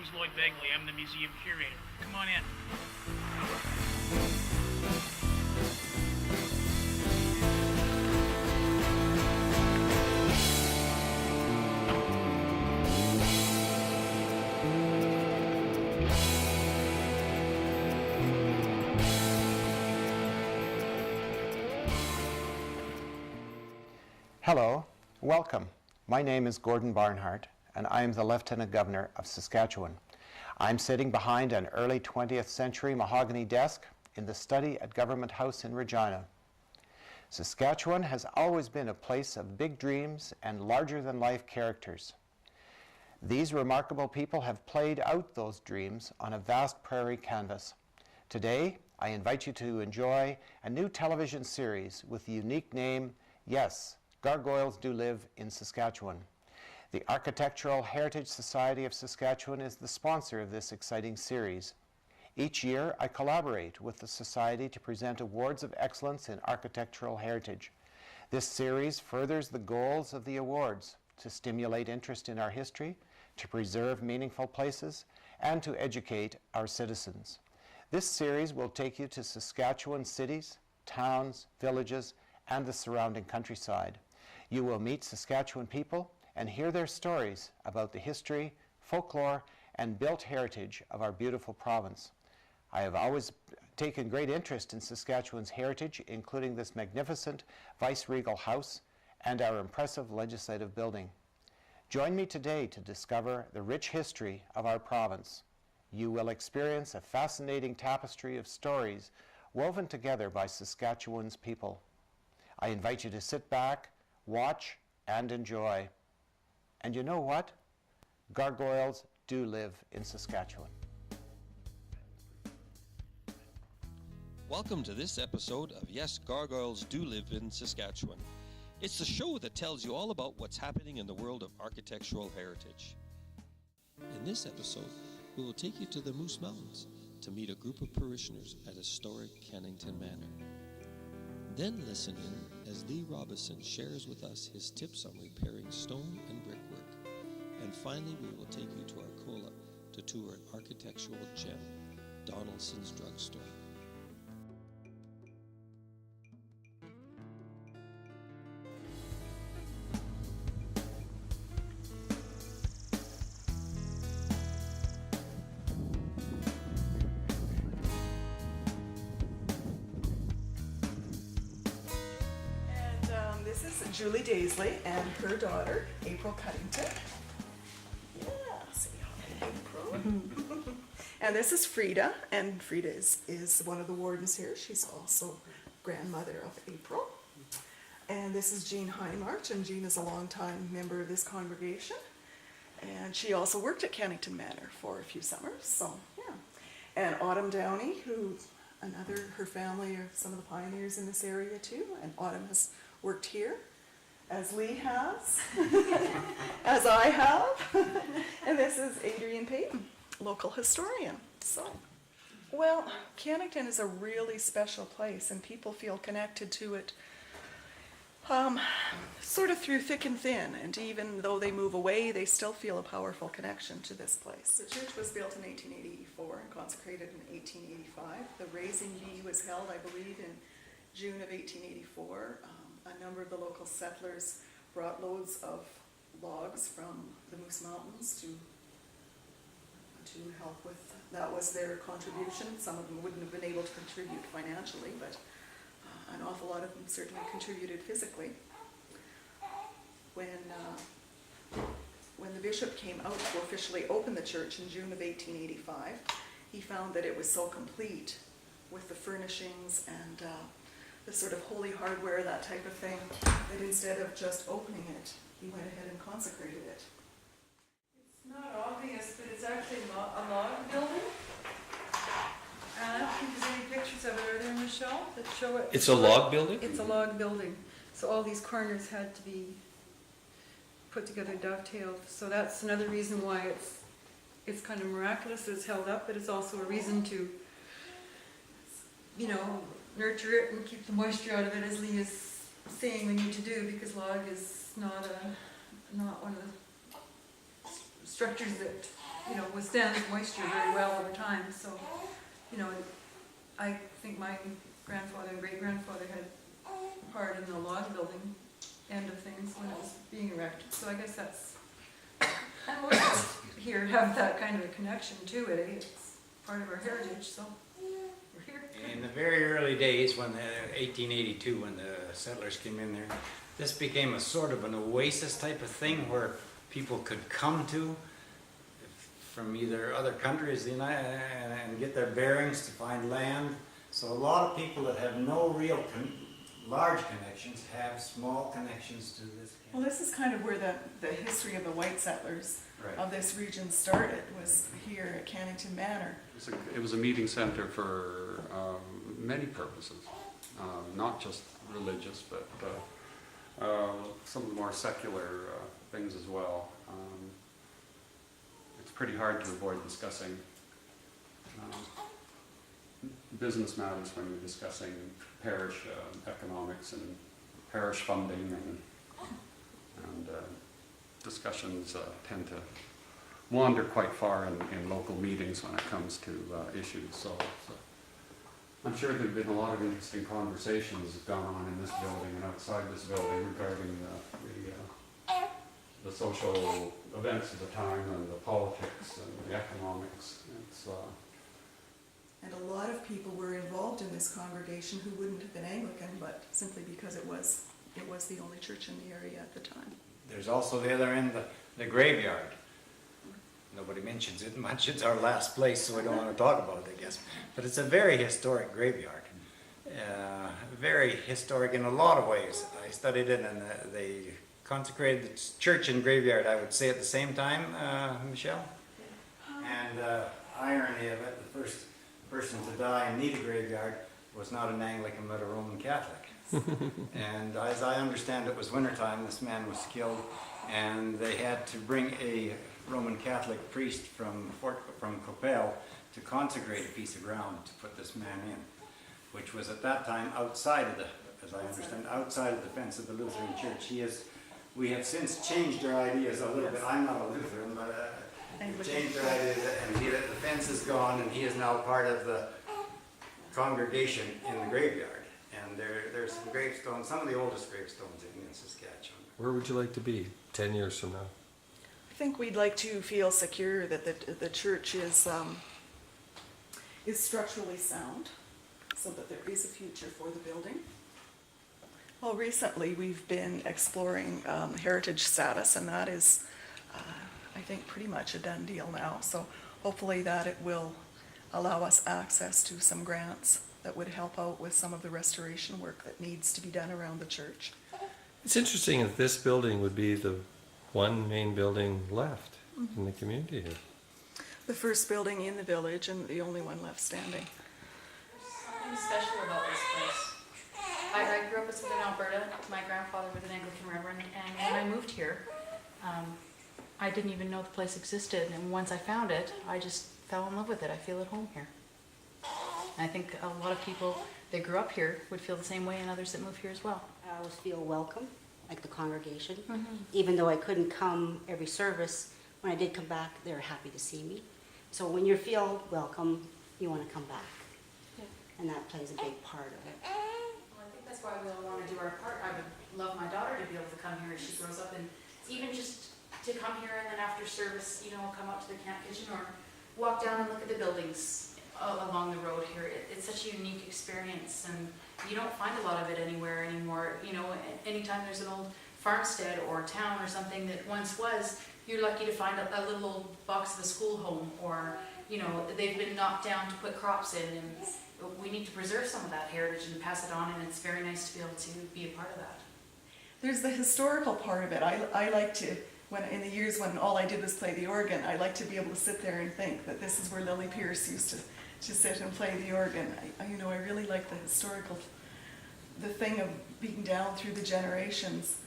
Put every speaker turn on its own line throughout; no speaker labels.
name's Lloyd Begley. I'm the museum curator. Come on in.
Hello, welcome. My name is Gordon Barnhart, and I am the Lieutenant Governor of Saskatchewan. I'm sitting behind an early 20th century mahogany desk in the study at Government House in Regina. Saskatchewan has always been a place of big dreams and larger-than-life characters. These remarkable people have played out those dreams on a vast prairie canvas. Today, I invite you to enjoy a new television series with the unique name, Yes, Gargoyles Do Live in Saskatchewan. The Architectural Heritage Society of Saskatchewan is the sponsor of this exciting series. Each year, I collaborate with the Society to present awards of excellence in architectural heritage. This series furthers the goals of the awards to stimulate interest in our history, to preserve meaningful places, and to educate our citizens. This series will take you to Saskatchewan cities, towns, villages, and the surrounding countryside. You will meet Saskatchewan people and hear their stories about the history, folklore, and built heritage of our beautiful province. I have always taken great interest in Saskatchewan's heritage, including this magnificent vice-regal house and our impressive legislative building. Join me today to discover the rich history of our province. You will experience a fascinating tapestry of stories woven together by Saskatchewan's people. I invite you to sit back, watch, and enjoy. And you know what? Gargoyles do live in Saskatchewan.
Welcome to this episode of Yes, Gargoyles Do Live in Saskatchewan. It's the show that tells you all about what's happening in the world of architectural heritage. In this episode, we will take you to the Moose Mountains to meet a group of parishioners at historic Cunnington Manor. Then listen in as Lee Robison shares with us his tips on repairing stone and brickwork. And finally, we will take you to Arcola to tour an architectural gem, Donaldson's Drugstore.
This is Julie Daisley and her daughter, April Cunnington. Yeah, say hi, April. And this is Frida, and Frida is one of the wardens here. She's also grandmother of April. And this is Jean Heinmarch, and Jean is a longtime member of this congregation. And she also worked at Cunnington Manor for a few summers, so yeah. And Autumn Downey, her family are some of the pioneers in this area too, and Autumn has worked here, as Lee has, as I have, and this is Adrian Payton, local historian. So, well, Cunnington is a really special place, and people feel connected to it sort of through thick and thin, and even though they move away, they still feel a powerful connection to this place. The church was built in 1884 and consecrated in 1885. The raising bee was held, I believe, in June of 1884. A number of the local settlers brought loads of logs from the Moose Mountains to help with, that was their contribution. Some of them wouldn't have been able to contribute financially, but an awful lot of them certainly contributed physically. When the bishop came out to officially open the church in June of 1885, he found that it was so complete with the furnishings and the sort of holy hardware, that type of thing, that instead of just opening it, he went ahead and consecrated it.
It's not obvious, but it's actually a log building. And I don't think there's any pictures of it. Are there, Michelle, that show it?
It's a log building?
It's a log building. So all these corners had to be put together, dovetailed. So that's another reason why it's kind of miraculous that it's held up, but it's also a reason to, nurture it and keep the moisture out of it, as Lee is saying we need to do, because log is not one of the structures that withstands moisture very well over time, so, I think my grandfather and great-grandfather had part in the log building end of things when it was being erected, so I guess that's, and most of us here have that kind of a connection to it, eh? It's part of our heritage, so we're here.
In the very early days, when 1882, when the settlers came in there, this became a sort of an oasis type of thing where people could come to from either other countries and get their bearings to find land. So a lot of people that have no real large connections have small connections to this.
Well, this is kind of where the history of the white settlers
Right.
of this region started, was here at Cunnington Manor.
It was a meeting center for many purposes, not just religious, but some of the more secular things as well. It's pretty hard to avoid discussing business matters when you're discussing parish economics and parish funding, and discussions tend to wander quite far in local meetings when it comes to issues. So I'm sure there have been a lot of interesting conversations gone on in this building and outside this building regarding the social events of the time and the politics and the economics.
And a lot of people were involved in this congregation who wouldn't have been Anglican, but simply because it was the only church in the area at the time.
There's also the other end, the graveyard. Nobody mentions it much. It's our last place, so we don't want to talk about it, I guess. But it's a very historic graveyard. Very historic in a lot of ways. I studied it, and they consecrated the church and graveyard, I would say, at the same time, Michelle. And irony of it, the first person to die and need a graveyard was not an Anglican but a Roman Catholic. And as I understand it, was wintertime, this man was killed, and they had to bring a Roman Catholic priest from Coppell to consecrate a piece of ground to put this man in, which was at that time outside of as I understand, outside of the fence of the Lutheran Church. We have since changed our ideas a little bit. I'm not a Lutheran, but we've changed our ideas, and the fence is gone, and he is now part of the congregation in the graveyard. And there's some gravestones, some of the oldest gravestones in Saskatchewan.
Where would you like to be 10 years from now?
I think we'd like to feel secure that the church is structurally sound, so that there is a future for the building. Well, recently we've been exploring heritage status, and that is, I think, pretty much a done deal now. So hopefully that it will allow us access to some grants that would help out with some of the restoration work that needs to be done around the church.
It's interesting that this building would be the one main building left in the community here.
The first building in the village and the only one left standing.
Something special about this place. I grew up in Southern Alberta. My grandfather was an Anglican reverend, and when I moved here, I didn't even know the place existed, and once I found it, I just fell in love with it. I feel at home here. And I think a lot of people that grew up here would feel the same way, and others that move here as well.
I always feel welcome, like the congregation. Even though I couldn't come every service, when I did come back, they were happy to see me. So when you feel welcome, you want to come back.
Yeah.
And that plays a big part of it.
Well, I think that's why we all want to do our part. I would love my daughter to be able to come here as she grows up, and even just to come here and then after service, come out to the camp kitchen or walk down and look at the buildings along the road here. It's such a unique experience, and you don't find a lot of it anywhere anymore. Anytime there's an old farmstead or town or something that once was, you're lucky to find a little old box of a school home, or they've been knocked down to put crops in, and we need to preserve some of that heritage and pass it on, and it's very nice to be able to be a part of that.
There's the historical part of it. I like to, when in the years when all I did was play the organ, I like to be able to sit there and think that this is where Lily Pierce used to sit and play the organ. I really like the historical, the thing of being down through the generations,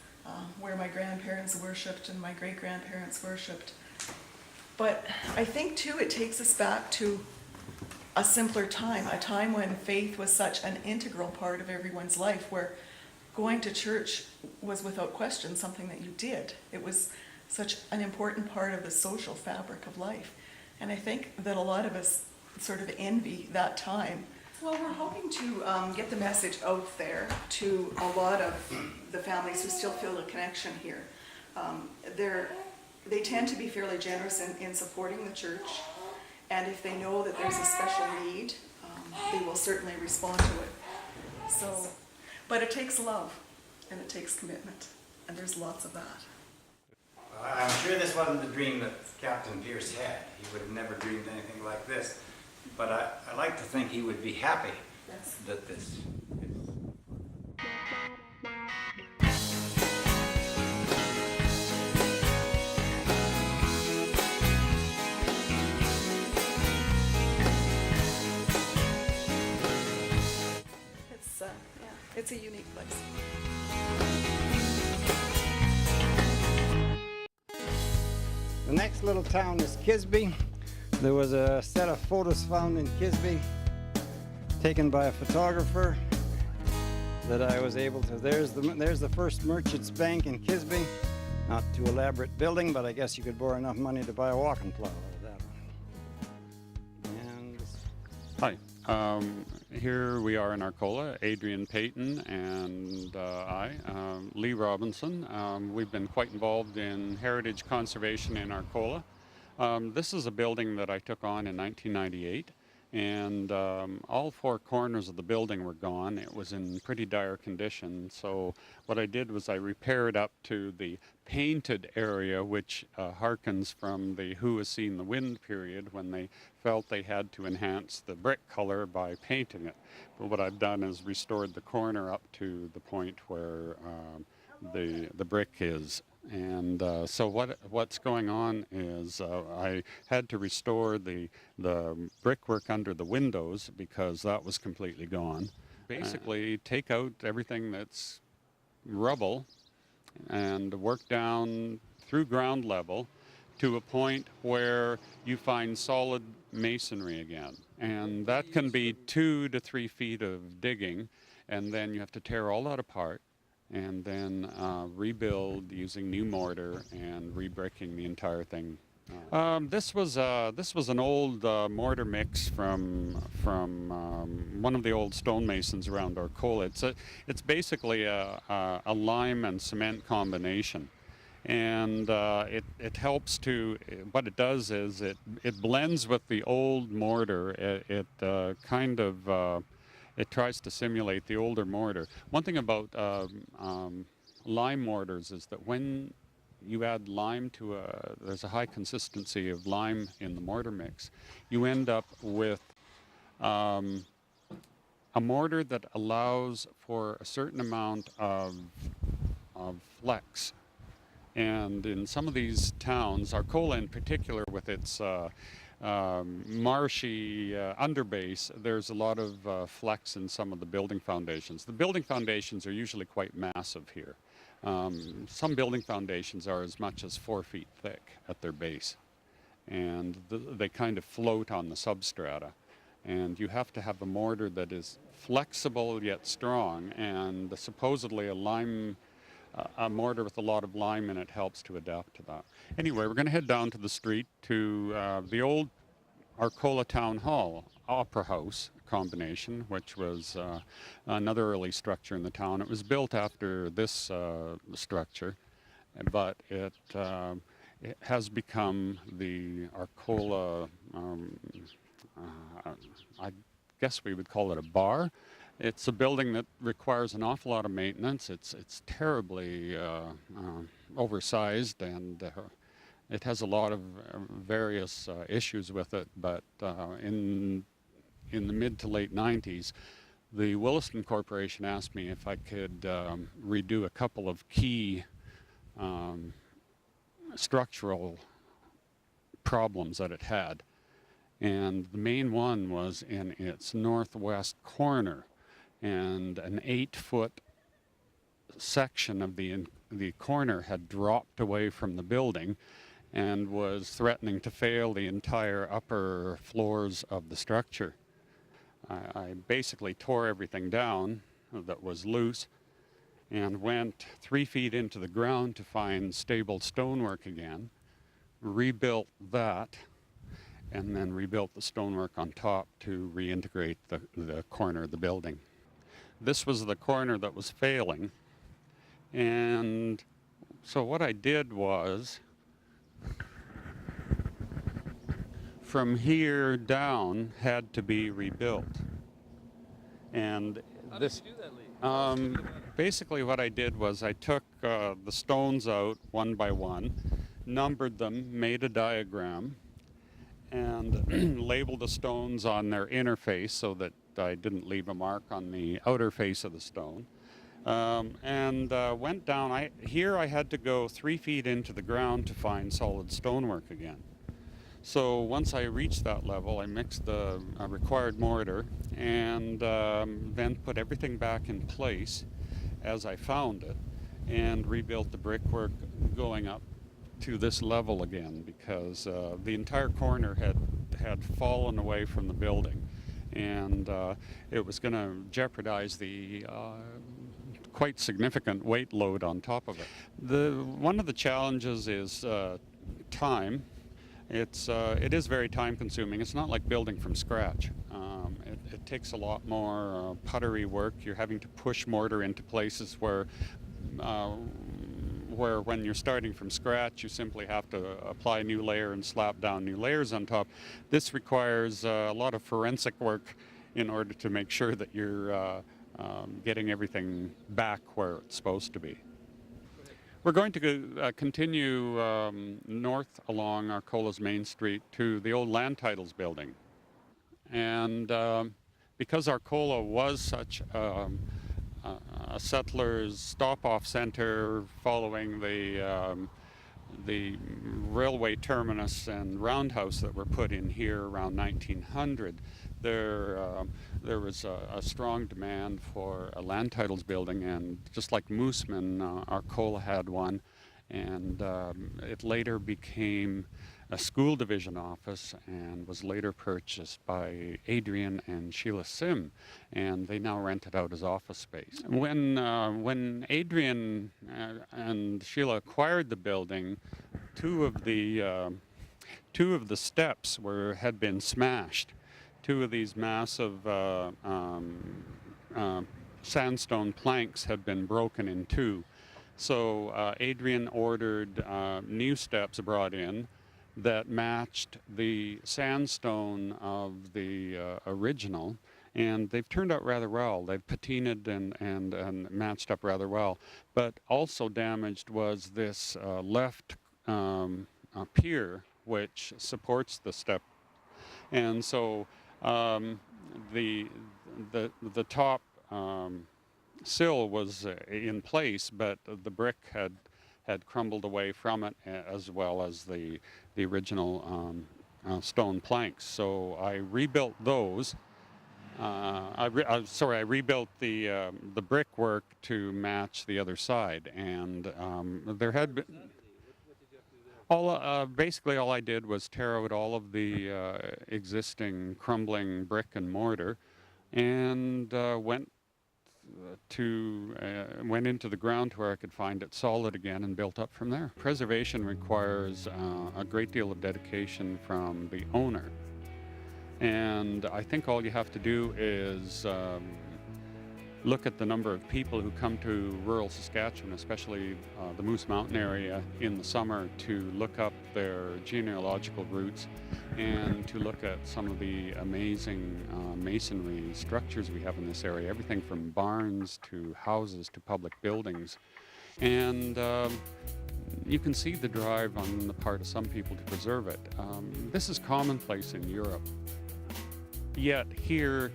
where my grandparents worshipped and my great-grandparents worshipped. But I think too it takes us back to a simpler time, a time when faith was such an integral part of everyone's life, where going to church was without question something that you did. It was such an important part of the social fabric of life. And I think that a lot of us sort of envy that time. Well, we're hoping to get the message out there to a lot of the families who still feel a connection here. They tend to be fairly generous in supporting the church, and if they know that there's a special need, they will certainly respond to it. So, but it takes love, and it takes commitment, and there's lots of that.
I'm sure this wasn't the dream that Captain Pierce had. He would have never dreamed anything like this. But I like to think he would be happy that this.
It's a unique place.
The next little town is Kisby. There was a set of photos found in Kisby taken by a photographer that I was able to. There's the first Merchants Bank in Kisby. Not too elaborate building, but I guess you could borrow enough money to buy a walking plow out of that one. And
Hi, here we are in Arcola, Adrian Payton and Lee Robinson. We've been quite involved in heritage conservation in Arcola. This is a building that I took on in 1998, and all four corners of the building were gone. It was in pretty dire condition, so what I did was I repaired up to the painted area, which harkens from the Who Has Seen the Wind period, when they felt they had to enhance the brick color by painting it. But what I've done is restored the corner up to the point where the brick is. And so what's going on is I had to restore the brickwork under the windows because that was completely gone. Basically take out everything that's rubble and work down through ground level to a point where you find solid masonry again. And that can be 2 to 3 feet of digging, and then you have to tear all that apart and then rebuild using new mortar and rebricking the entire thing. This was an old mortar mix from one of the old stonemasons around Arcola. It's basically a lime and cement combination, and it helps to. What it does is it blends with the old mortar. It tries to simulate the older mortar. One thing about lime mortars is that when you add lime to there's a high consistency of lime in the mortar mix, you end up with a mortar that allows for a certain amount of flex. And in some of these towns, Arcola in particular, with its marshy underbase, there's a lot of flex in some of the building foundations. The building foundations are usually quite massive here. Some building foundations are as much as 4 feet thick at their base, and they kind of float on the substrata. And you have to have a mortar that is flexible yet strong, and supposedly a mortar with a lot of lime in it helps to adapt to that. Anyway, we're going to head down to the street to the old Arcola Town Hall Opera House combination, which was another early structure in the town. It was built after this structure, but it has become the Arcola, I guess we would call it a bar. It's a building that requires an awful lot of maintenance. It's terribly oversized, and it has a lot of various issues with it. But in the mid to late 90s, the Williston Corporation asked me if I could redo a couple of key structural problems that it had. And the main one was in its northwest corner, and an 8-foot section of the corner had dropped away from the building and was threatening to fail the entire upper floors of the structure. I basically tore everything down that was loose and went 3 feet into the ground to find stable stonework again, rebuilt that, and then rebuilt the stonework on top to reintegrate the corner of the building. This was the corner that was failing, and so what I did was, from here down had to be rebuilt. And
How did you do that, Lee?
Basically what I did was I took the stones out one by one, numbered them, made a diagram, and labeled the stones on their inner face so that I didn't leave a mark on the outer face of the stone. And went down. Here I had to go 3 feet into the ground to find solid stonework again. So once I reached that level, I mixed the required mortar and then put everything back in place as I found it, and rebuilt the brickwork going up to this level again, because the entire corner had fallen away from the building, and it was going to jeopardize the quite significant weight load on top of it. One of the challenges is time. It is very time consuming. It's not like building from scratch. It takes a lot more puttery work. You're having to push mortar into places where when you're starting from scratch, you simply have to apply a new layer and slap down new layers on top. This requires a lot of forensic work in order to make sure that you're getting everything back where it's supposed to be. We're going to continue north along Arcola's Main Street to the old land titles building. And because Arcola was such a settler's stop-off center following the railway terminus and roundhouse that were put in here around 1900, there was a strong demand for a land titles building, and just like Mooseman, Arcola had one, and it later became a school division office and was later purchased by Adrian and Sheila Sim, and they now rent it out as office space. When Adrian and Sheila acquired the building, two of the steps had been smashed. Two of these massive sandstone planks had been broken in two. So Adrian ordered new steps brought in that matched the sandstone of the original, and they've turned out rather well. They've patinaed and matched up rather well. But also damaged was this left pier, which supports the step. And so the top sill was in place, but the brick had crumbled away from it, as well as the original stone planks. So I rebuilt those. I rebuilt the brickwork to match the other side, and there had been. Basically all I did was tear out all of the existing crumbling brick and mortar, and went into the ground where I could find it solid again and built up from there. Preservation requires a great deal of dedication from the owner, and I think all you have to do is look at the number of people who come to rural Saskatchewan, especially the Moose Mountain area in the summer, to look up their genealogical roots and to look at some of the amazing masonry structures we have in this area, everything from barns to houses to public buildings. And you can see the drive on the part of some people to preserve it. This is commonplace in Europe. Yet here,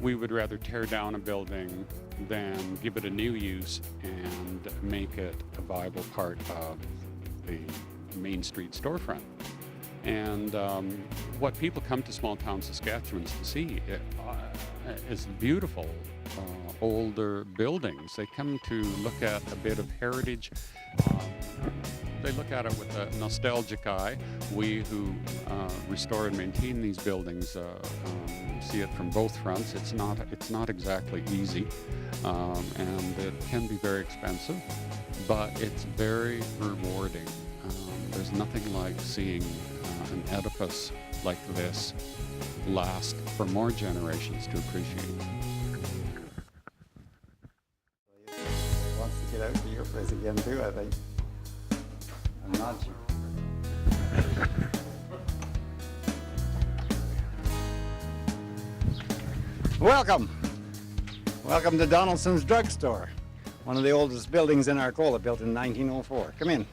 we would rather tear down a building than give it a new use and make it a viable part of the Main Street storefront. And what people come to small town Saskatchewans to see is beautiful older buildings. They come to look at a bit of heritage. They look at it with a nostalgic eye. We who restore and maintain these buildings see it from both fronts. It's not exactly easy, and it can be very expensive, but it's very rewarding. There's nothing like seeing an edifice like this last for more generations to appreciate.
He wants to get out to your place again too, I think. I'm not sure. Welcome. Welcome to Donaldson's Drugstore, one of the oldest buildings in Arcola, built in 1904. Come in.